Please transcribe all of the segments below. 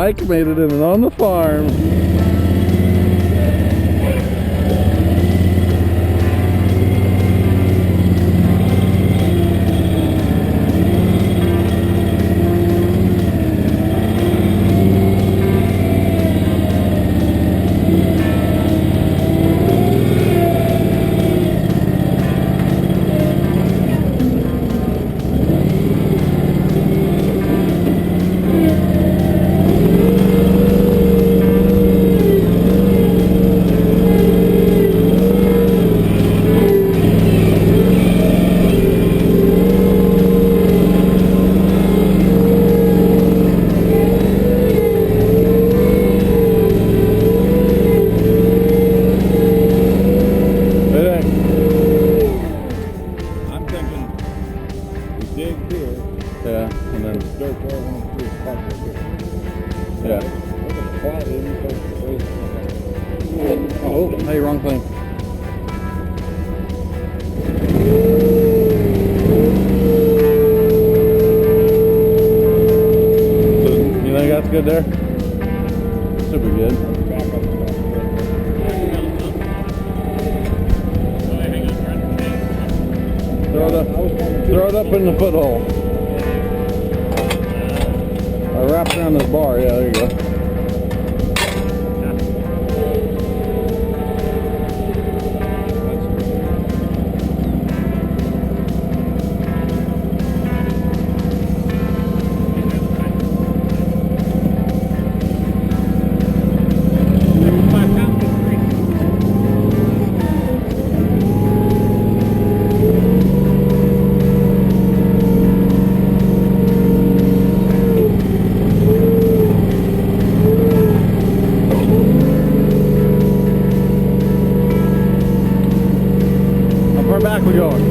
Mike made it in on the farm. Oh, hey, wrong thing. You think that's good there? Should be good. Throw it up in the foothole. I wrapped around this bar. Yeah, there you go. Back we going.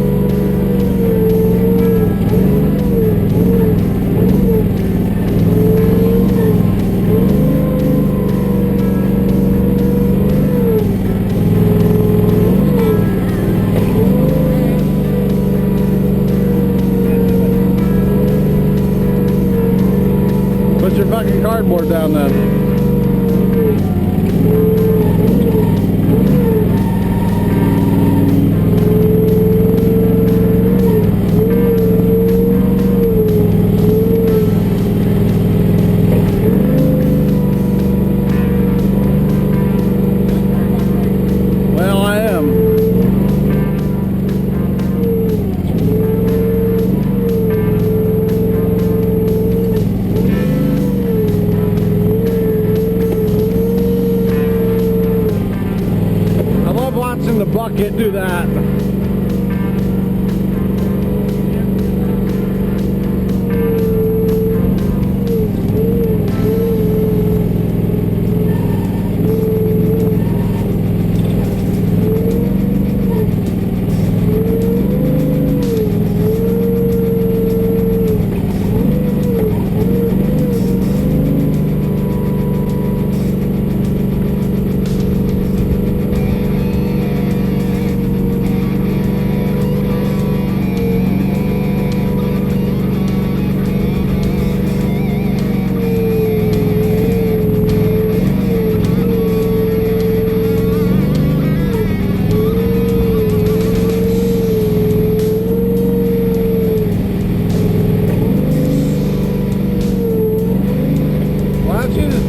Put your fucking cardboard down then. The bucket do that.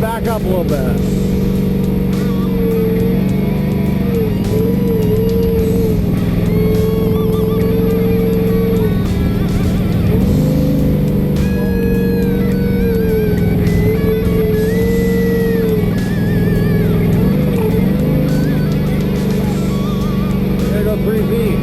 Back up a little bit. There goes 3 feet.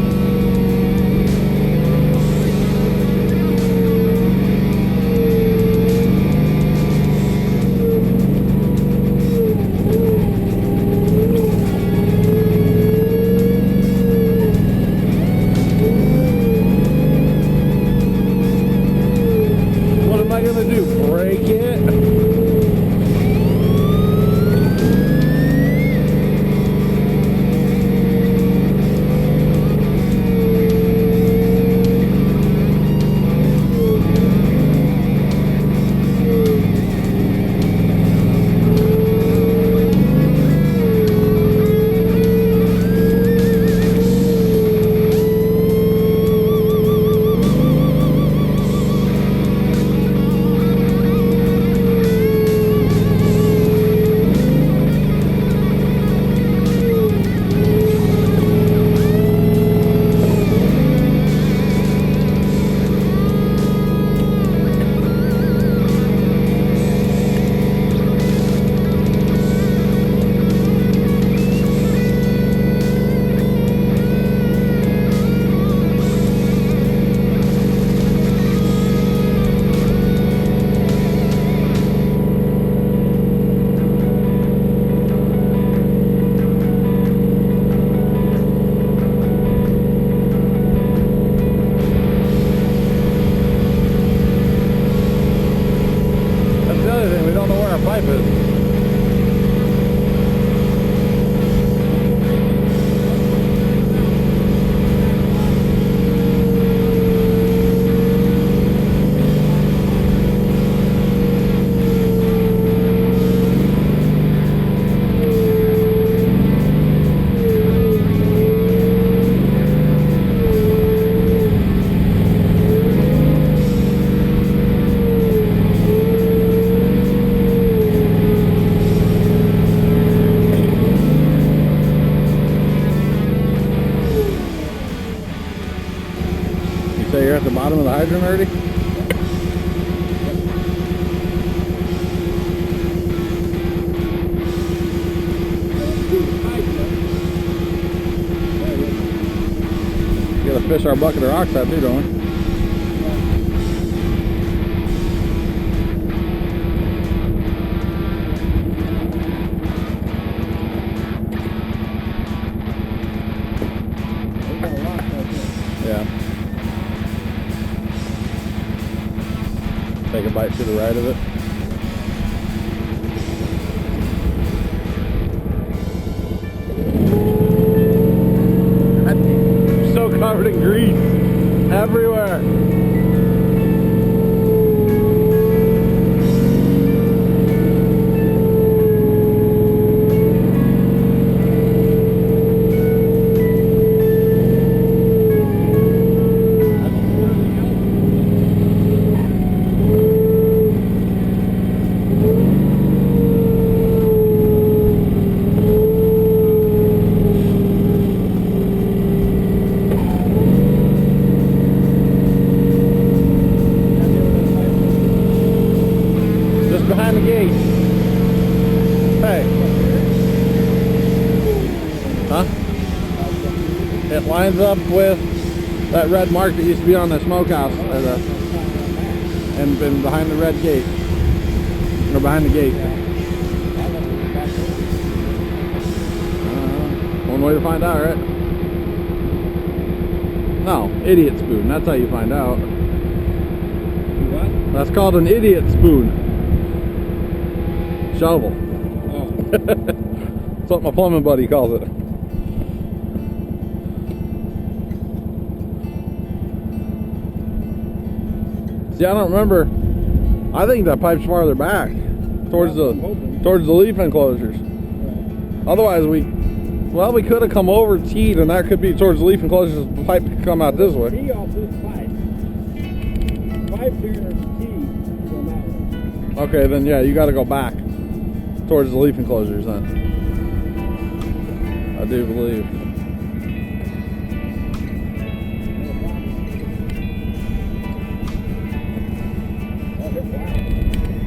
at the bottom of the hydrant already? We gotta fish our bucket of rocks out too, don't we? Yeah. Take a bite to the right of it. I'm so covered in grease everywhere. Behind the gate. Hey. Huh? It lines up with that red mark that used to be on the smokehouse and been behind the red gate. Or behind the gate. One way to find out, right? No, idiot spoon. That's how you find out. What? That's called an idiot spoon. Shovel. Oh. That's what my plumbing buddy calls it. See, I don't remember. I think that pipe's farther back, towards the leaf enclosures. Right. Otherwise, we could have come over teed, and that could be towards the leaf enclosures. The pipe could come out this way. Tee off this pipe. Pipe here is tee from that way. Okay, then yeah, you got to go back towards the leaf enclosures then. I do believe.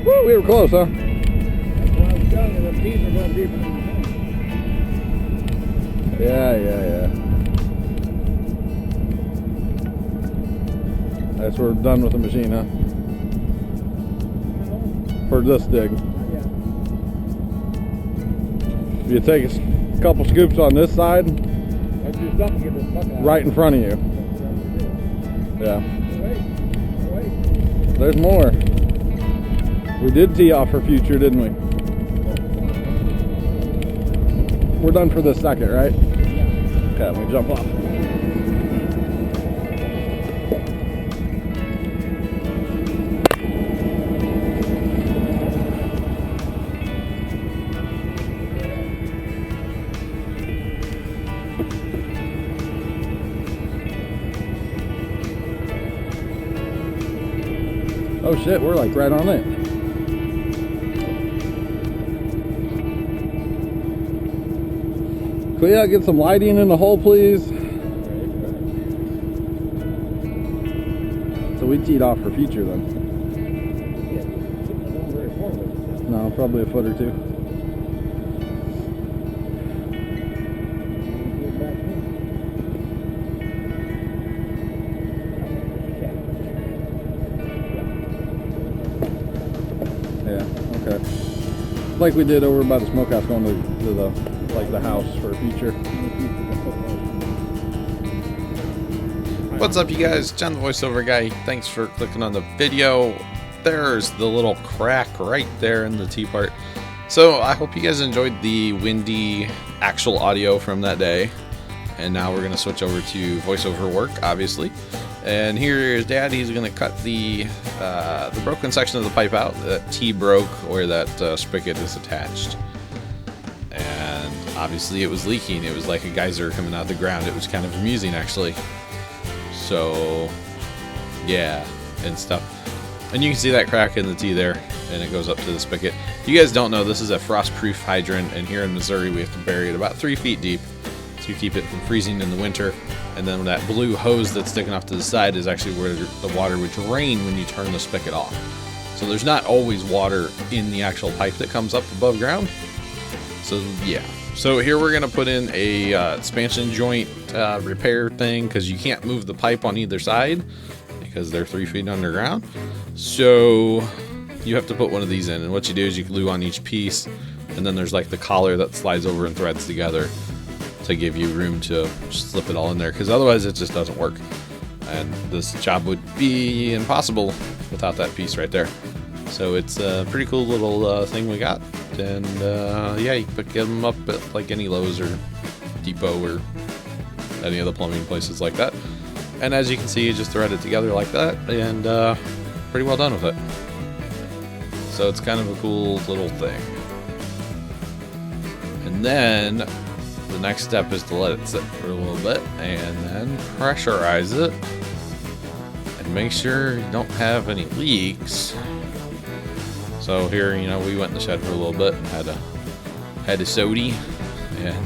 Woo, we were close, huh? That's why I was telling you, the tees are going deep in the Yeah. That's we're done with the machine, huh? For this dig. You take a couple scoops on this side, right in front of you. Yeah. There's more. We did tee off for future, didn't we? We're done for this second, right? Okay, let me jump off. Oh shit, we're like right on it. Could we get some lighting in the hole, please? So we teed off for future then. No, probably a foot or two. Yeah, okay. Like we did over by the smokehouse going to the house for future. What's up, you guys? John the voiceover guy. Thanks for clicking on the video. There's the little crack right there in the T part. So I hope you guys enjoyed the windy actual audio from that day. And now we're going to switch over to voiceover work, obviously. And here's Dad. He's going to cut the broken section of the pipe out. That T broke where that spigot is attached. And obviously it was leaking. It was like a geyser coming out of the ground. It was kind of amusing, actually. So, yeah, and stuff. And you can see that crack in the T there, and it goes up to the spigot. If you guys don't know, this is a frost-proof hydrant, and here in Missouri we have to bury it about 3 feet deep. It's to keep it from freezing in the winter. And then that blue hose that's sticking off to the side is actually where the water would drain when you turn the spigot off. So there's not always water in the actual pipe that comes up above ground. So yeah. So here we're gonna put in a expansion joint repair thing, because you can't move the pipe on either side because they're 3 feet underground. So you have to put one of these in, and what you do is you glue on each piece, and then there's like the collar that slides over and threads together to give you room to slip it all in there, because otherwise it just doesn't work. And this job would be impossible without that piece right there. So it's a pretty cool little thing we got. And yeah, you can pick them up at like any Lowe's or Depot or any other plumbing places like that. And as you can see, you just thread it together like that, and pretty well done with it. So it's kind of a cool little thing. And then the next step is to let it sit for a little bit and then pressurize it and make sure you don't have any leaks. So here, you know, we went in the shed for a little bit and had a sody and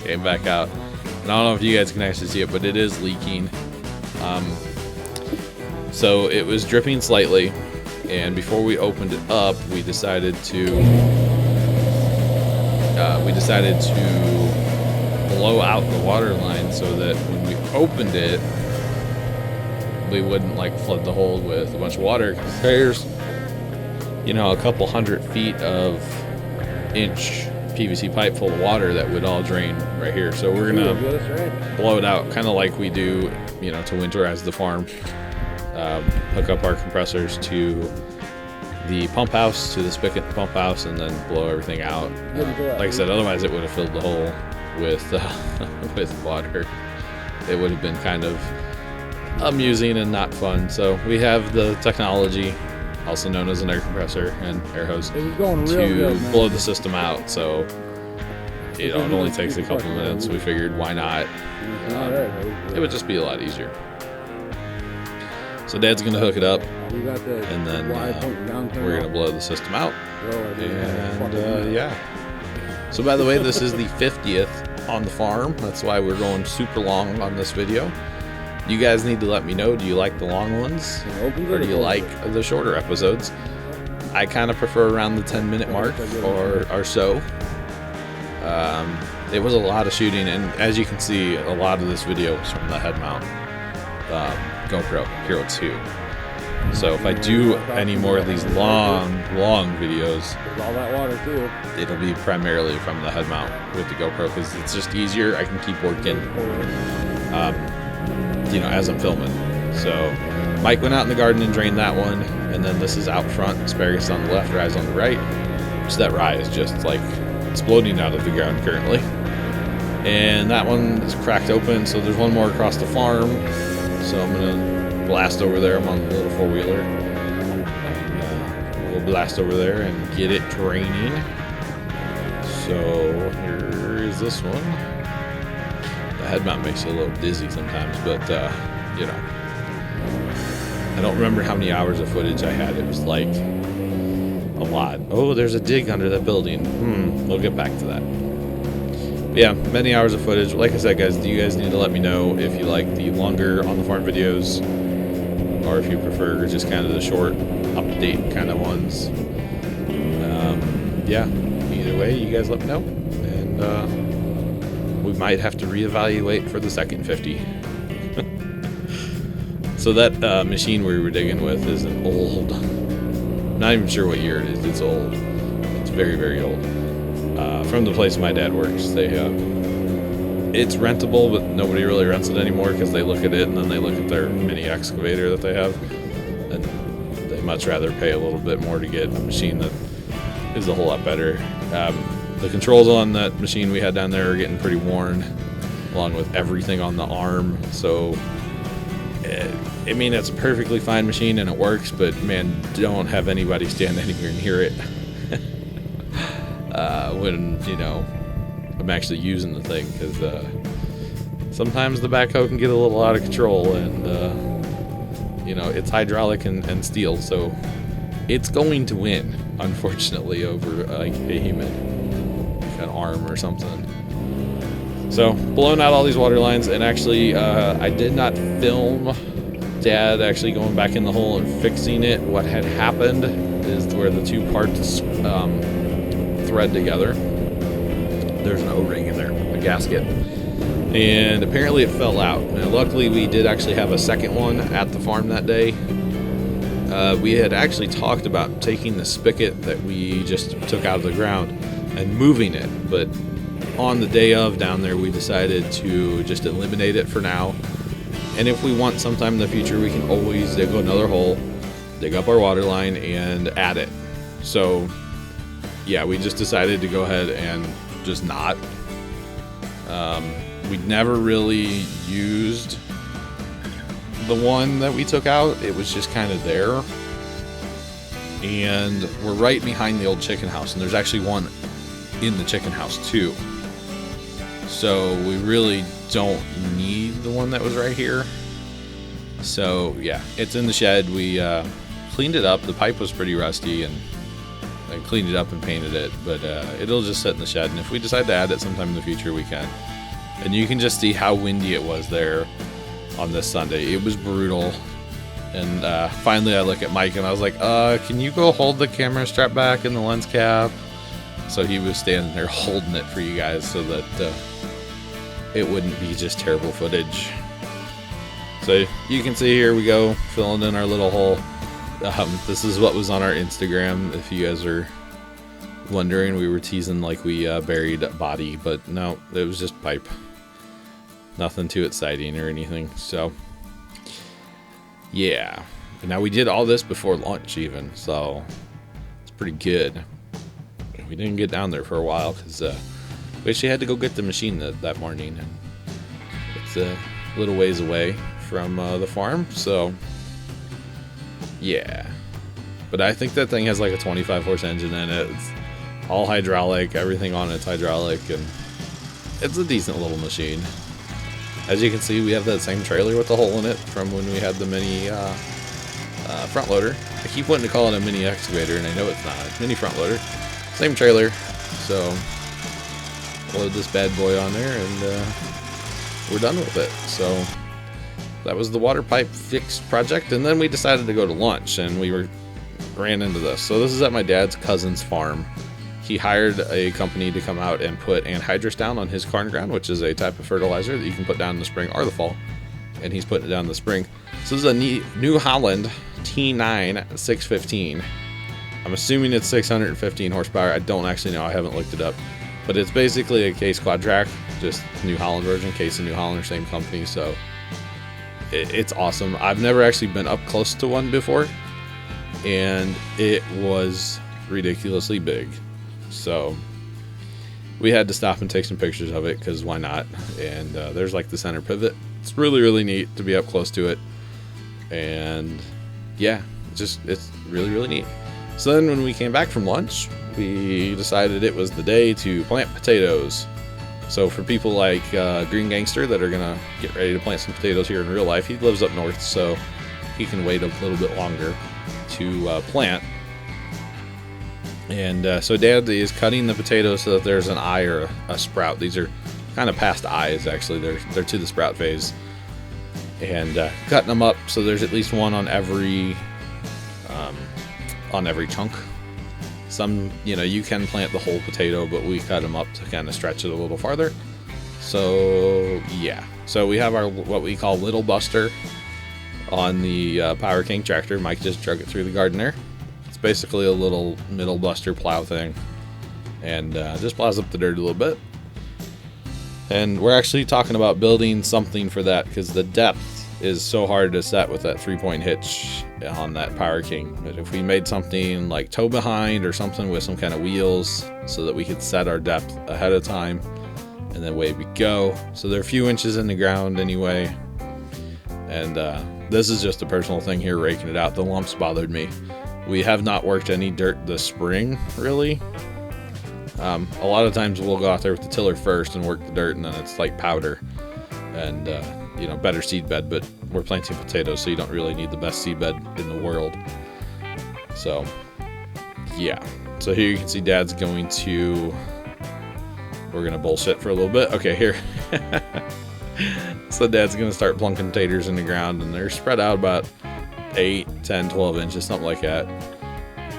came back out. And I don't know if you guys can actually see it, but it is leaking. So it was dripping slightly, and before we opened it up, we decided to blow out the water line so that when we opened it, we wouldn't like flood the hole with a bunch of water. There's, you know, a couple 100 feet of inch PVC pipe full of water that would all drain right here. So we're gonna blow it out, kind of like we do, you know, to winterize the farm. Hook up our compressors to the pump house, to the spigot pump house, and then blow everything out. Like I said, otherwise it would have filled the hole with with water. It would have been kind of amusing and not fun. So we have the technology, also known as an air compressor and air hose, to blow the system out. So it only takes a couple minutes. We figured, why not? It would just be a lot easier. So Dad's gonna hook it up, and then we're gonna blow the system out. And yeah. So by the way, this is the 50th on the farm. That's why we're going super long on this video. You guys need to let me know, do you like the long ones, or do you like the shorter episodes? I kind of prefer around the 10-minute mark or so. It was a lot of shooting, and as you can see, a lot of this video was from the head mount GoPro Hero 2. So if I do any more of these long videos, all that water too, it'll be primarily from the head mount with the GoPro, because it's just easier. I can keep working, you know, as I'm filming. So Mike went out in the garden and drained that one, and then this is out front. Asparagus on the left, rye's on the right. So that rye is just like exploding out of the ground currently. And that one is cracked open, so there's one more across the farm. So I'm gonna blast over there. I'm on the little four-wheeler. We'll blast over there and get it draining. So here is this one. The head mount makes you a little dizzy sometimes, but you know, I don't remember how many hours of footage I had. It was like a lot. Oh, there's a dig under that building. We'll get back to that. But yeah, many hours of footage. Like I said, guys, you guys need to let me know if you like the longer on the farm videos, or if you prefer just kind of the short update kind of ones. Yeah, either way, you guys let me know, and we might have to reevaluate for the second 50. So that machine we were digging with is an old, not even sure what year it is. It's old. It's very, very old. From the place my dad works, it's rentable, but nobody really rents it anymore, because they look at it and then they look at their mini excavator that they have, and they much rather pay a little bit more to get a machine that is a whole lot better. The controls on that machine we had down there are getting pretty worn, along with everything on the arm. So I mean, it's a perfectly fine machine and it works, but man, don't have anybody stand anywhere near it when, you know, I'm actually using the thing, because sometimes the backhoe can get a little out of control, and you know, it's hydraulic and steel, so it's going to win, unfortunately, over like a human, like an arm or something. So blowing out all these water lines, and actually I did not film Dad actually going back in the hole and fixing it. What had happened is where the two parts thread together, there's an O-ring in there, a gasket, and apparently it fell out. Now, luckily we did actually have a second one at the farm that day. We had actually talked about taking the spigot that we just took out of the ground and moving it, but on the day of down there we decided to just eliminate it for now, and if we want sometime in the future we can always dig another hole, dig up our water line and add it. So yeah, we just decided to go ahead and just not. We never really used the one that we took out. It was just kind of there, and we're right behind the old chicken house, and there's actually one in the chicken house too, so we really don't need the one that was right here. So yeah, it's in the shed. We cleaned it up. The pipe was pretty rusty, and I cleaned it up and painted it, but it'll just sit in the shed, and if we decide to add it sometime in the future we can. And you can just see how windy it was there on this Sunday. It was brutal. And finally I look at Mike and I was like, can you go hold the camera strap back in the lens cap? So he was standing there holding it for you guys so that it wouldn't be just terrible footage. So you can see here we go, filling in our little hole. This is what was on our Instagram. If you guys are wondering, we were teasing like we buried a body, but no, it was just pipe. Nothing too exciting or anything. So yeah, and now we did all this before lunch even, so it's pretty good. We didn't get down there for a while because we actually had to go get the machine that morning, and it's a little ways away from the farm, so yeah. But I think that thing has like a 25 horse engine in it. It's all hydraulic, everything on it's hydraulic, and it's a decent little machine. As you can see, we have that same trailer with the hole in it from when we had the mini front loader. I keep wanting to call it a mini excavator, and I know it's not. It's mini front loader. Same trailer. So load this bad boy on there, and we're done with it. So that was the water pipe fix project, and then we decided to go to lunch, and we ran into this. So this is at my dad's cousin's farm. He hired a company to come out and put anhydrous down on his corn ground, which is a type of fertilizer that you can put down in the spring or the fall. And he's putting it down in the spring. So this is a New Holland T9 615. I'm assuming it's 615 horsepower. I don't actually know. I haven't looked it up. But it's basically a Case quad track, just New Holland version. Case and New Holland are same company, so it's awesome. I've never actually been up close to one before, and it was ridiculously big. So we had to stop and take some pictures of it because why not? And there's like the center pivot. It's really, really neat to be up close to it. And yeah, it's really, really neat. So then when we came back from lunch, we decided it was the day to plant potatoes. So for people like Green Gangster that are gonna get ready to plant some potatoes here in real life, he lives up north, so he can wait a little bit longer to plant. And so Dad is cutting the potatoes so that there's an eye or a sprout. These are kind of past eyes, actually. They're to the sprout phase. And cutting them up so there's at least one on every chunk. Some, you can plant the whole potato, but we cut them up to kind of stretch it a little farther. So yeah. So we have our what we call Little Buster on the Power King tractor. Mike just drug it through the garden there. Basically a little middle buster plow thing, and just plows up the dirt a little bit. And we're actually talking about building something for that because the depth is so hard to set with that 3-point hitch on that Power King. But if we made something like tow behind or something with some kind of wheels so that we could set our depth ahead of time, and then away we go. So they're a few inches in the ground anyway. And this is just a personal thing here, raking it out. The lumps bothered me. We have not worked any dirt this spring, really. A lot of times we'll go out there with the tiller first and work the dirt, and then it's like powder and, better seed bed. But we're planting potatoes, so you don't really need the best seed bed in the world. So, yeah. So here you can see Dad's going to we're gonna bullshit for a little bit. Okay, here. So Dad's gonna start plunking taters in the ground, and they're spread out about 8, 10, 12 inches, something like that.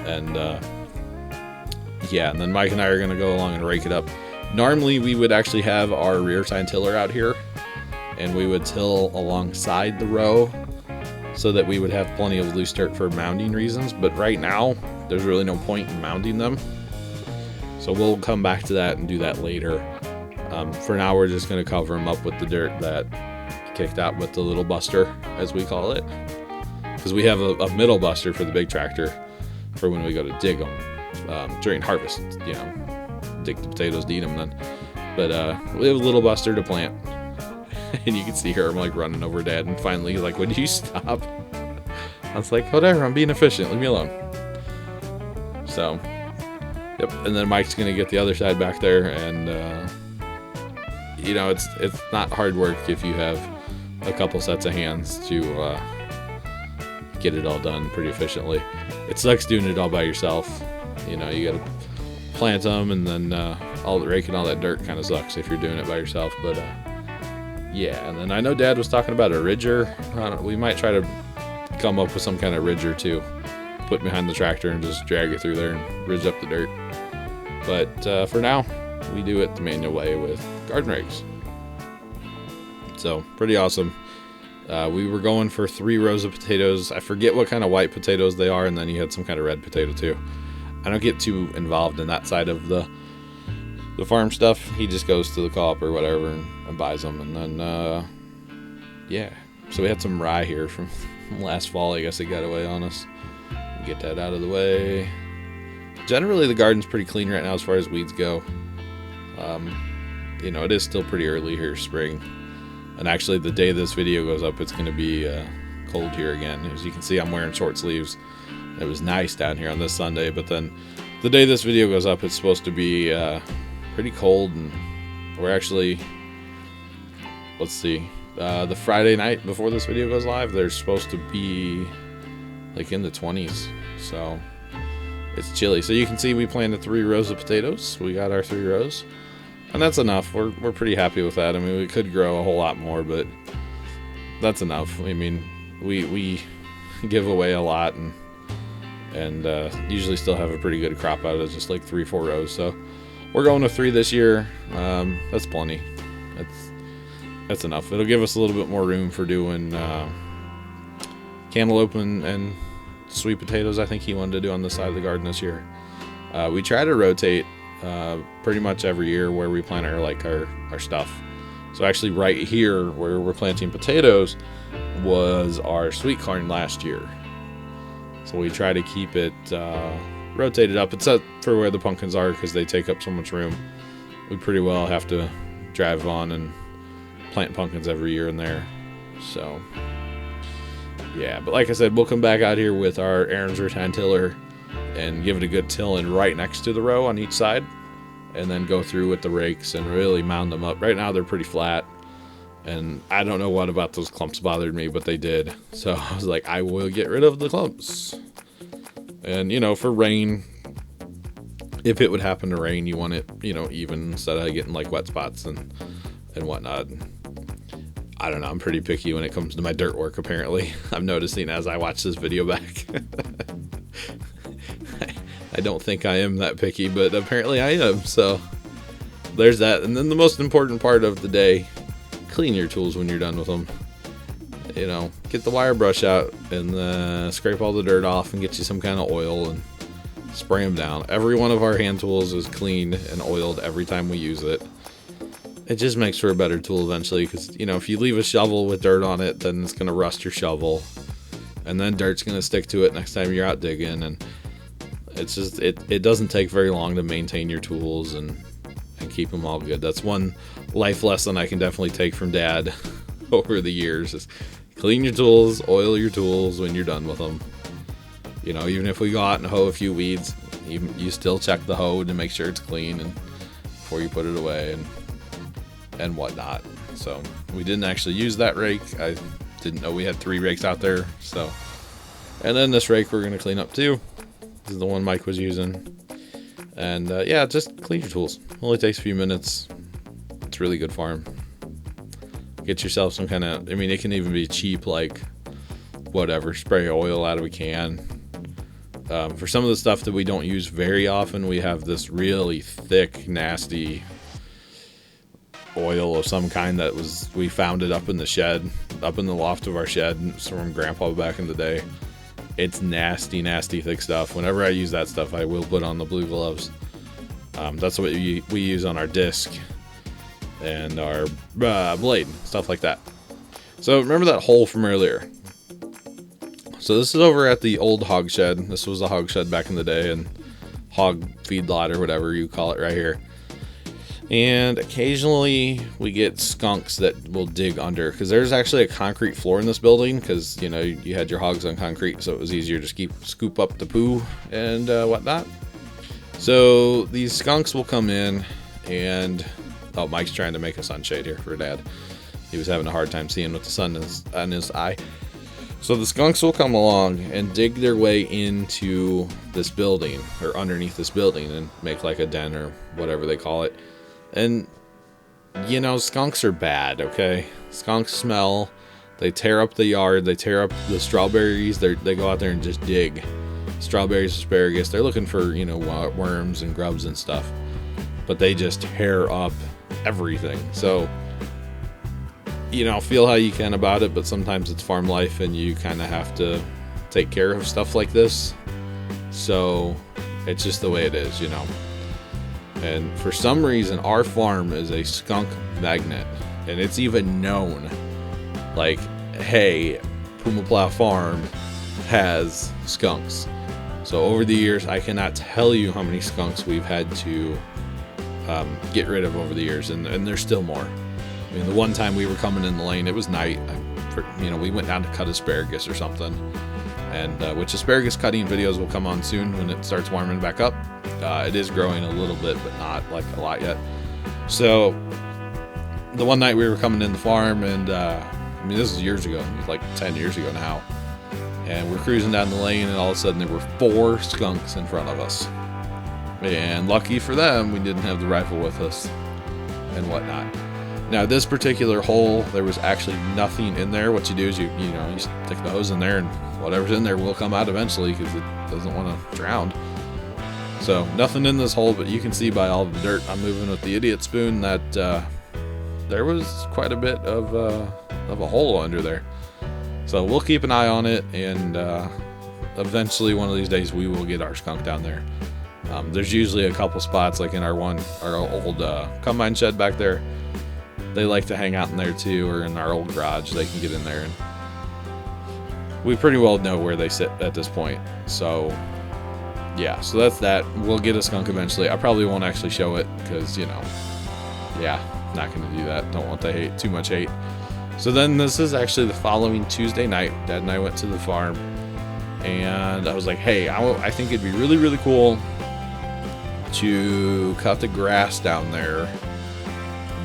And yeah, and then Mike and I are gonna go along and rake it up. Normally we would actually have our rear tine tiller out here, and we would till alongside the row so that we would have plenty of loose dirt for mounding reasons, but right now there's really no point in mounding them. So we'll come back to that and do that later. For now, we're just going to cover them up with the dirt that kicked out with the little buster, as we call it. Because we have a middle buster for the big tractor for when we go to dig them during harvest, you know, dig the potatoes to eat them then. But we have a little buster to plant. And you can see her, I'm like running over Dad, and finally he's like, would you stop? I was like, whatever, I'm being efficient, leave me alone. So, yep, and then Mike's gonna get the other side back there, and you know, it's not hard work if you have a couple sets of hands to get it all done pretty efficiently. It sucks doing it all by yourself. You know, you gotta plant them, and then all the raking all that dirt kind of sucks if you're doing it by yourself. But yeah, and then I know Dad was talking about a ridger. We might try to come up with some kind of ridger too, put behind the tractor and just drag it through there and ridge up the dirt. But for now, we do it the manual way with garden rakes. So pretty awesome. We were going for 3 rows of potatoes. I forget what kind of white potatoes they are, and then you had some kind of red potato too. I don't get too involved in that side of the farm stuff. He just goes to the co-op or whatever and buys them, and then yeah. So we had some rye here from last fall. I guess it got away on us. Get that out of the way. Generally, the garden's pretty clean right now as far as weeds go. You know, it is still pretty early here, spring. And actually, the day this video goes up, it's going to be cold here again. As you can see, I'm wearing short sleeves. It was nice down here on this Sunday, but then the day this video goes up, it's supposed to be pretty cold, and we're actually, let's see, the Friday night before this video goes live, there's supposed to be like in the 20s, so it's chilly. So you can see we planted 3 rows of potatoes. We got our 3 rows, and that's enough. We're pretty happy with that. I mean, we could grow a whole lot more, but that's enough. I mean, we give away a lot, and usually still have a pretty good crop out of just like 3-4 rows. So we're going to 3 this year. That's plenty. That's enough. It'll give us a little bit more room for doing cantaloupe and sweet potatoes. I think he wanted to do on the side of the garden this year. We try to rotate pretty much every year where we plant our stuff. So actually right here where we're planting potatoes was our sweet corn last year. So we try to keep it rotated up, except for where the pumpkins are, because they take up so much room. We pretty well have to drive on and plant pumpkins every year in there. So yeah, but like I said, we'll come back out here with our Aaron's rattan tiller and give it a good tilling right next to the row on each side, and then go through with the rakes and really mound them up. Right now they're pretty flat, and I don't know what about those clumps bothered me, but they did. So I was like, I will get rid of the clumps. And you know, for rain, if it would happen to rain, you want it, you know, even, instead of getting like wet spots and whatnot. I don't know, I'm pretty picky when it comes to my dirt work, apparently. I'm noticing as I watch this video back. I don't think I am that picky, but apparently I am, so there's that. And then the most important part of the day, clean your tools when you're done with them. You know, get the wire brush out and scrape all the dirt off and get you some kind of oil and spray them down. Every one of our hand tools is cleaned and oiled every time we use it. It just makes for a better tool eventually, because, you know, if you leave a shovel with dirt on it, then it's going to rust your shovel, and then dirt's going to stick to it next time you're out digging, and it's just, it doesn't take very long to maintain your tools and keep them all good. That's one life lesson I can definitely take from Dad over the years, is clean your tools, oil your tools when you're done with them. You know, even if we go out and hoe a few weeds, you still check the hoe to make sure it's clean and before you put it away and whatnot. So we didn't actually use that rake. I didn't know we had 3 rakes out there. So, and then this rake we're going to clean up too. This is the one Mike was using. And yeah, just clean your tools. Only takes a few minutes. It's a really good farm. Get yourself some kind of, I mean, it can even be cheap, like whatever, spray oil out of a can. For some of the stuff that we don't use very often, we have this really thick, nasty oil of some kind that we found it up in the shed, up in the loft of our shed from Grandpa back in the day. It's nasty, nasty thick stuff. Whenever I use that stuff, I will put on the blue gloves. That's what we use on our disc and our blade, stuff like that. So remember that hole from earlier. So this is over at the old hog shed. This was a hog shed back in the day, and hog feedlot or whatever you call it right here. And occasionally we get skunks that will dig under, because there's actually a concrete floor in this building, because, you know, you had your hogs on concrete, so it was easier to scoop up the poo and whatnot. So these skunks will come in and, oh, Mike's trying to make a sunshade here for Dad. He was having a hard time seeing with the sun on his eye. So the skunks will come along and dig their way into this building, or underneath this building, and make like a den or whatever they call it. And, you know, skunks are bad, okay? Skunks smell. They tear up the yard. They tear up the strawberries. They go out there and just dig strawberries, asparagus. They're looking for, you know, worms and grubs and stuff. But they just tear up everything. So, you know, feel how you can about it, but sometimes it's farm life and you kind of have to take care of stuff like this. So it's just the way it is, you know. And for some reason, our farm is a skunk magnet, and it's even known, like, hey, Puma Plow Farm has skunks. So over the years, I cannot tell you how many skunks we've had to get rid of over the years, and there's still more. I mean, the one time we were coming in the lane, it was night, you know, we went down to cut asparagus or something, and which asparagus cutting videos will come on soon when it starts warming back up. It is growing a little bit, but not like a lot yet. So the one night we were coming in the farm, and I mean, this was years ago. It was like 10 years ago now. And we're cruising down the lane, and all of a sudden there were 4 skunks in front of us. And lucky for them, we didn't have the rifle with us and whatnot. Now, this particular hole, there was actually nothing in there. What you do is you stick the hose in there, and whatever's in there will come out eventually, because it doesn't want to drown. So nothing in this hole, but you can see by all the dirt I'm moving with the idiot spoon that there was quite a bit of a hole under there. So we'll keep an eye on it, and eventually one of these days we will get our skunk down there. There's usually a couple spots, like in our old combine shed back there. They like to hang out in there too, or in our old garage. They can get in there, and we pretty well know where they sit at this point. So yeah, so that's that. We'll get a skunk eventually. I probably won't actually show it, because, you know, yeah, not going to do that. Don't want the hate, too much hate. So then this is actually the following Tuesday night. Dad and I went to the farm, and I was like, hey, I think it'd be really, really cool to cut the grass down there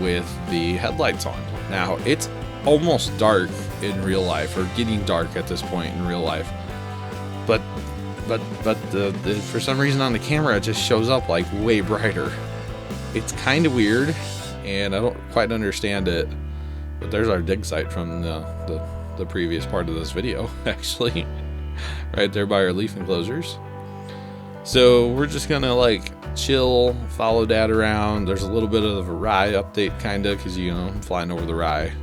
with the headlights on. Now, it's almost dark in real life, or getting dark at this point in real life. But for some reason on the camera, it just shows up like way brighter. It's kind of weird, and I don't quite understand it. But there's our dig site from the previous part of this video, actually, right there by our leaf enclosures. So we're just gonna like chill, follow Dad around. There's a little bit of a rye update, kinda, because, you know, I'm flying over the rye.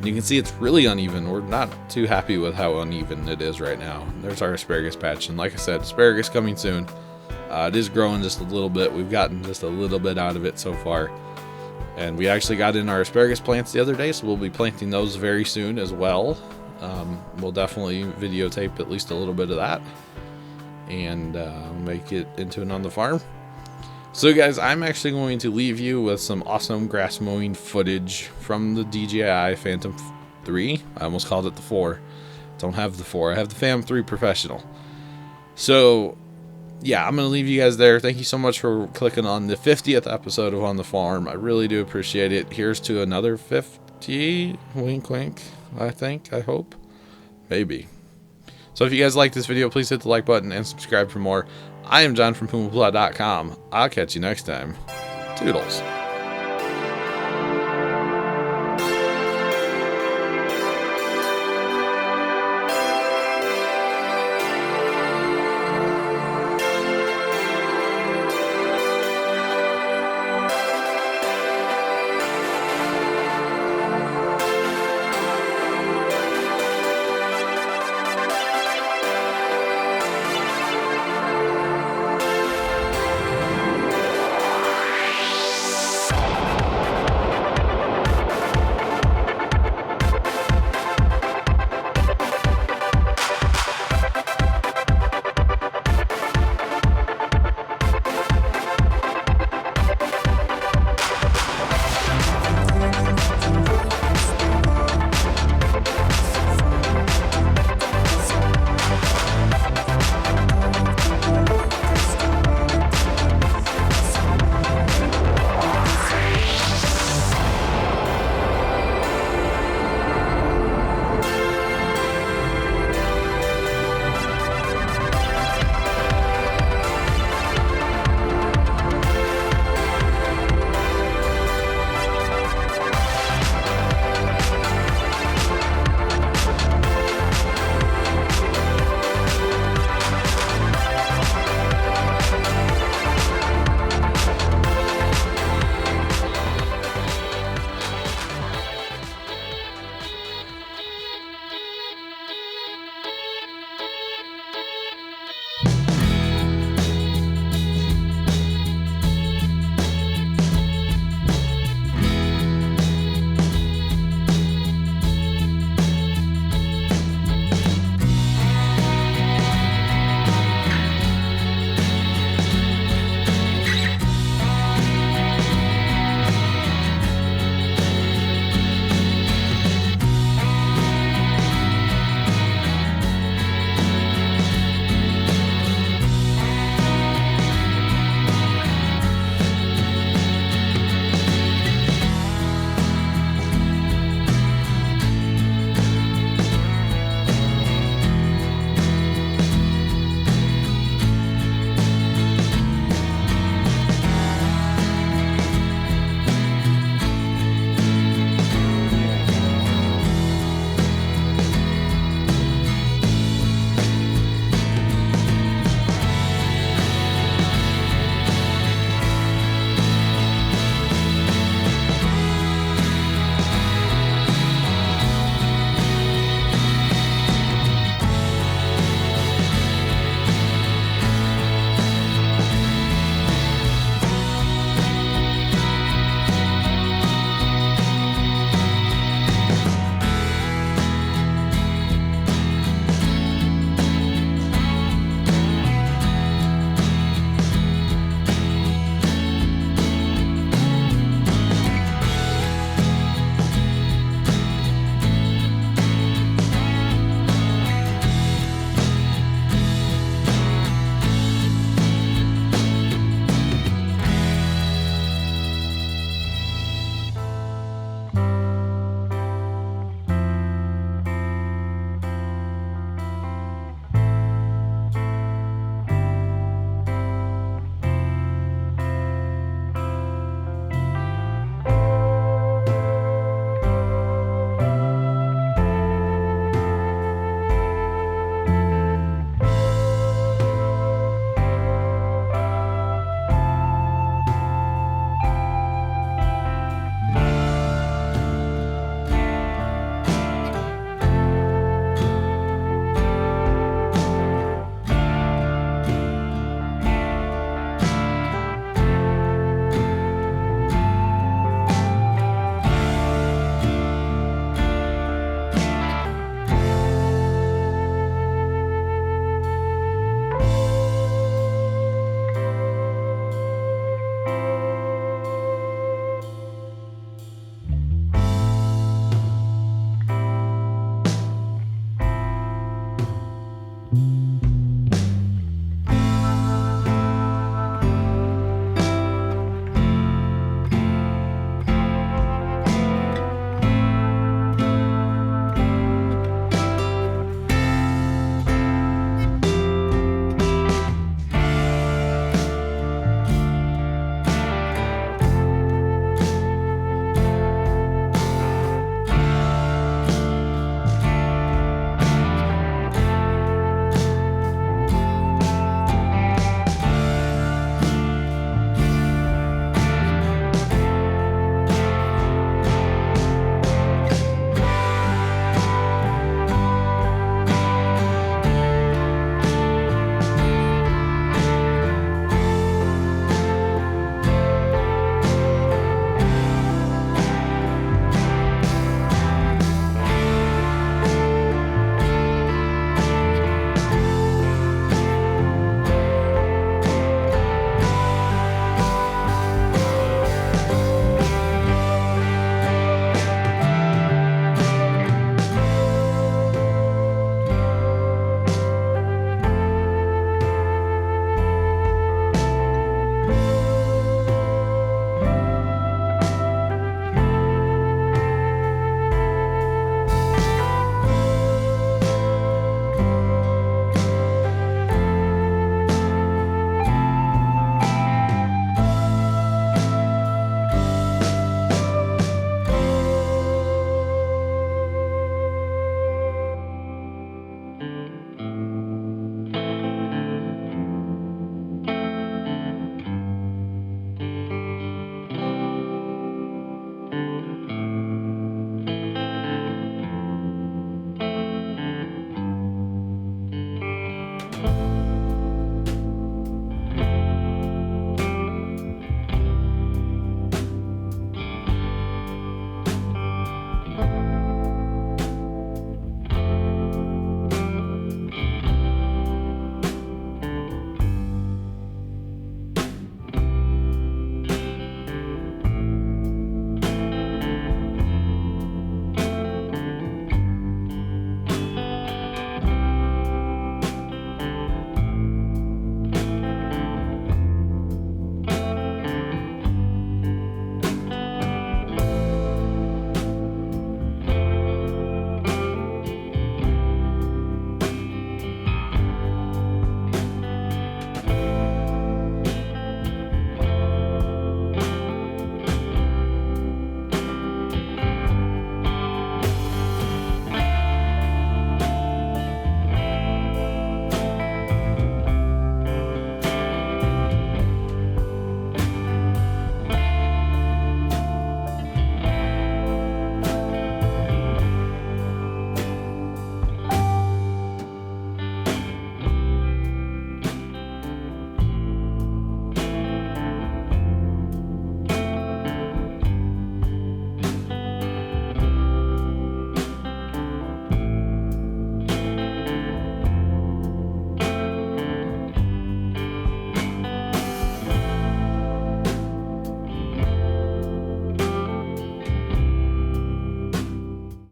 You can see it's really uneven. We're not too happy with how uneven it is right now. There's our asparagus patch, and like I said, asparagus coming soon. It is growing just a little bit. We've gotten just a little bit out of it so far. And we actually got in our asparagus plants the other day, so we'll be planting those very soon as well. We'll definitely videotape at least a little bit of that and make it into it on the farm. So guys, I'm actually going to leave you with some awesome grass mowing footage from the DJI Phantom 3. I almost called it the 4. Don't have the 4. I have the Phantom 3 Professional. So yeah, I'm going to leave you guys there. Thank you so much for clicking on the 50th episode of On the Farm. I really do appreciate it. Here's to another 50. Wink, wink. I hope. Maybe. So if you guys like this video, please hit the like button and subscribe for more. I am John from PumaPlaw.com. I'll catch you next time. Toodles.